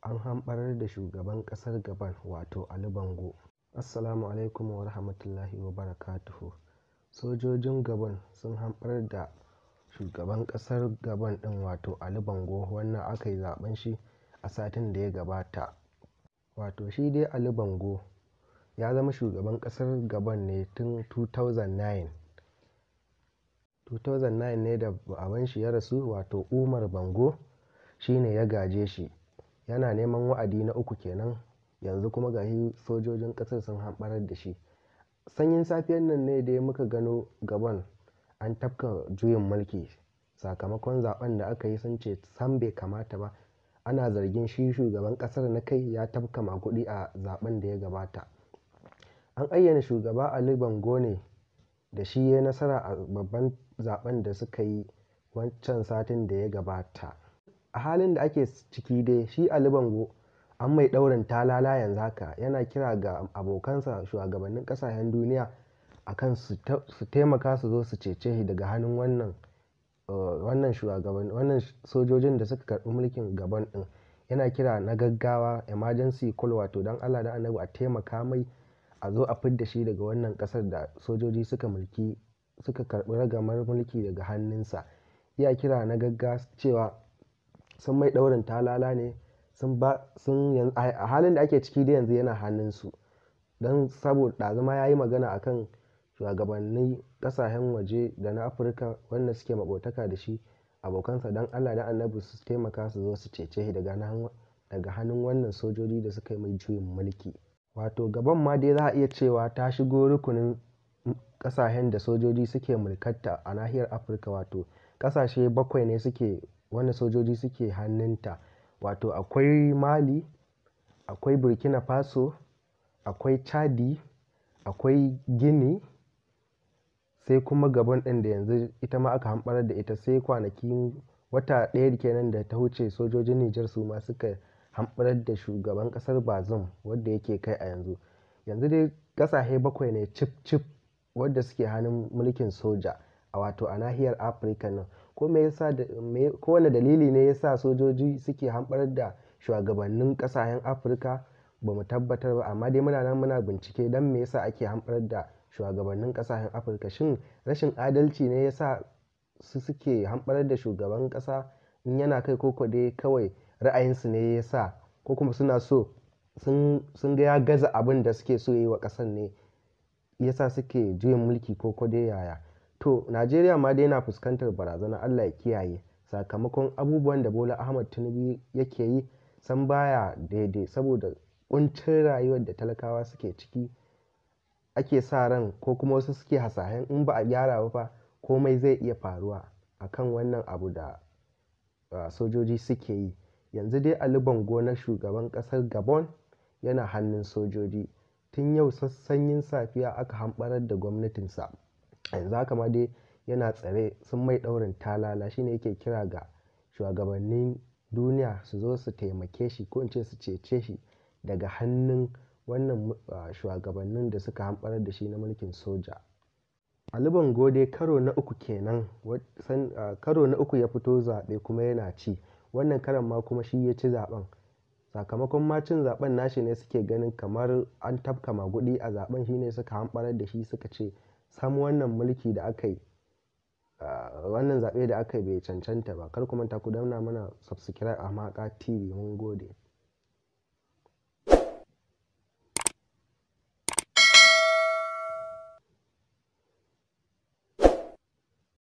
an hamɓarar da shugaban ƙasar Gabon wato Ali Bongo. Assalamu alaikum wa rahmatullahi wa barakatuhu. Sojojin Gabon sun hamɓarar da shugaban ƙasar Gabon ɗin wato Ali Bongo, wannan aka yi zaben shi a satin da ya gabata. Wato shi dai Ali Bongo ya zama shugaban ƙasar Gabon ne tun 2009. 2009 ne da baban shi ya rasu, wato Umar Bongo shine ya gaje shi. Yana neman wa'adi na uku kenan, yanzu kuma gashi sojojin ƙasar sun hamɓarar da shi. Sanyin safiyar nan ne dai muka gano Gabon an tafka juyin mulki sakamakon zaben da aka yi. Sun ce sam bai kamata ba, ana zargin shi shugaban ƙasar na kai ya tafka maguɗi a zaben da ya gabata. An ayyana shugaba Ali Bongo ne da shi ya nasara a babban zaben da suka yi wancan satin da ya gabata. A halin da ake ciki dai shi Ali Bongo an mai ɗaurin talala yanzu haka. Yana kira ga abokansa shugabannin ƙasashen duniya akan su taimaka su zo su cece shi daga hannun wannan sojojin da suka karɓi mulkin Gabon ɗin. Yana kira na gaggawa, emergency call, wato don Allah da Annabi a taimaka mai a zo a fidda shi daga wannan ƙasar da sojoji suka karɓi ragamar mulki daga hannunsa. Ya kira na gaggawa cewa sun mai ɗaurin talala ne, a halin da ake ciki da yanzu yana hannunsu. Don saboda ɗazuma ya yi magana akan shugabannin ƙasashen waje da na Afirka wanda suke maƙotaka da shi, abokansa, don Allah da Annabi su taimaka su zo su cece shi daga hannun wannan sojoji da suka yi mai juyin mulki. Wato Gabon ma dai za a iya cewa ta shigo rukunin ƙasashen da sojoji suke mulkarta a nahiyar Afirka. Wato ƙasashe 7 ne wanda sojoji suke hannunta. Wato akwai Mali, akwai Burkina Faso, akwai Chadi, akwai Guinea, sai kuma Gabon ɗin da yanzu ita ma aka hamɓarar da ita. Sai kwanaki wata ɗaya kenan da ta wuce sojojin Nijar su ma suka hamɓarar da shugaban ƙasar Bazoum wadda yake kai a yanzu. Yanzu dai ƙasashe 7 ne cif wadda suke hannun mulkin soja a nahiyar Afirka nan. Ko wane dalili ne ya sa sojoji suke hamɓarar da shugabannin ƙasashen Afirka ba mu tabbatar ba, amma dai muna bincike don me yasa ake hamɓarar da shugabannin ƙasashen Afirka. Shin rashin adalci ne ya sa su suke hamɓarar da shugaban ƙasa in yana kai, koko dai kawai ra'ayinsu ne ya sa, ko kuma suna so sun ga ya gaza abin da suke so yi wa ƙasar ne ya sa suke juyin mulki, koko dai yaya? To Najeriya ma dai yana fuskantar barazana, Allah ya kiyaye, sakamakon abubuwan da Bola Ahmad Tinubu yake yi san baya daidai. Saboda ƙuncin rayuwar da talakawa suke ciki, ake sa ran ko kuma wasu suke hasashen in ba a gyara ba fa komai zai iya faruwa akan wannan abu da sojoji suke yi. Yanzu dai Ali Bongo na shugaban ƙasar Gabon yana hannun sojoji. Tun yau sanyin safiya aka hamɓarar da gwamnatinsa. Yanzu haka ma dai yana tsare, sun mai ɗaurin talala. Shine yake kira ga shugabannin duniya su zo su taimake shi, ko in ce su cece shi daga hannun wannan shugabannin da suka hamɓarar da shi na mulkin soja. Ali Bongo dai karo na uku kenan, karo na uku ya fito zaɓe kuma yana ci. Wannan karan ma kuma shi ya ci zaɓen. Sakamakon macin zaɓen nashi ne suke ganin kamar an tafka maguɗi a zaɓen, shine suka hamɓarar da shi, suka ce sam wannan mulki da aka yi, wannan zaɓe da aka yi bai cancanta ba. Kar ku manta ku danna mana subscribe a Amaka TV. Mun gode.